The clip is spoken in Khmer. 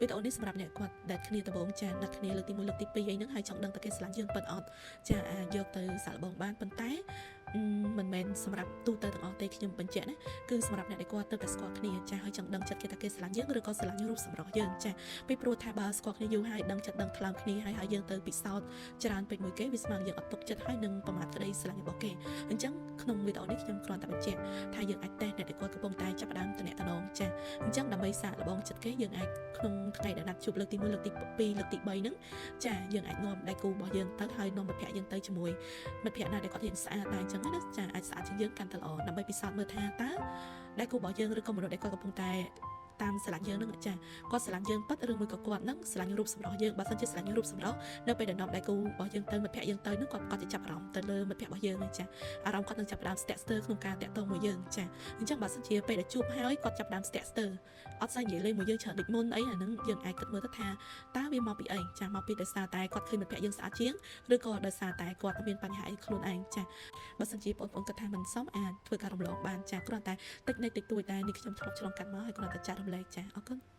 វីដេអូនេះសម្រាប់អ្នកគាត់ដែលគ្នាដំបងចាណាត់គ្នាលើកទី1លើកទី2អីហ្នឹងហើយចង់ដឹងតើគេស្រឡាញ់យើងពិតអត់ចាអាចយកទៅសាកល្បងបានប៉ុន្តែមិនមែនសម្រាប់ទូទៅទាំងអស់ទេខ្ញុំបញ្ជាក់ណាគឺសម្រាប់អ្នកដែលគាត់ទៅតែស្គាល់គ្នាចាហើយចង់ដឹងចិត្តគេថាគេស្រឡាញ់យើងឬក៏ស្រឡាញ់រូបសម្រស់យើងចាពីព្រោះថាបើស្គាល់គ្នាយូរហើយដឹងចិត្តដឹងថ្លើមគ្នាហើយយើងទៅពិសោធន៍ច្រើនពេកមួយគេវាស្មើយើងអត់ទុកចិត្តហើយនឹងប្រមាថក្តីស្រឡាញ់របស់គេអញ្ចឹងក្នុងវីដេអូនេះខ្ញុំគ្រាន់តែបញ្ជាក់ថាយើងអាចតេស្តអ្នកដែលគាត់កំពុងតែចាប់ផ្ដើមតំណចាអញ្ចឹងដើម្បីសាកល្បងចិត្តគេយើងអាចក្នុងថ្ងៃដែលណាត់ជួបលើកទី1លើកទី2លើកទី3ហ្នឹងចាយើងអាចនាំដៃគូរបស់យើងទៅហើយនាំមិត្តភក្តិយើងទៅជាមួយមិត្តភក្តិណាដែលគាត់រៀនស្អាតដែរអញ្ចឹងណាចាអាចស្អាតជាងយើងកាន់តែល្អដើម្បីពិសោធន៍មើលថាតើដៃគូរបស់យើងឬក៏មនុស្សដែលគាត់កំពុងតែតាមស្រឡាញ់យើងនឹងចាគាត់ស្រឡាញ់យើងពិតឬមួយក៏គាត់នឹងស្រឡាញ់រូបសម្រស់យើងបើសិនជាស្រឡាញ់រូបសម្រស់នៅពេលដែលនាំដៃគូរបស់យើងទៅមិត្តភក្តិយើងទៅនឹងគាត់จะចាប់អារម្មណ៍ទៅលើមិត្តភក្តិរបស់យើងចាអារម្មណ៍គាត់នឹងចាប់ផ្ដើមស្ទាក់ស្ទើរក្នុងការតាក់ទងមួយយើងចាអញ្ចឹងបើសិនជាពេលដែលជួបហើយគាត់ចាប់ផ្ដើមស្ទាក់ស្ទើរអត់សូវនិយាយលេងមួយយើងច្រើនដូចមុនអីអាហ្នឹងយើងអាចគិតមើលទៅថាតើវាមកពីអីចាមកពីដោយសារតែគាត់ឃើញមិត្តភក្តិយើងស្អាតជាងឬក៏ដោយសារតែគាត់មានបញ្ហាអីខ្លួនឯងចាបើសិនជាបងប្អូនគិតថាមិនសមអាចធ្វើការរំលងបានចាគ្រាន់តែតិចតួចដែរនេះខ្ញុំឆ្លងកាត់មកហើយគ្រាន់តែចាត់រំលែកចាអរគុណ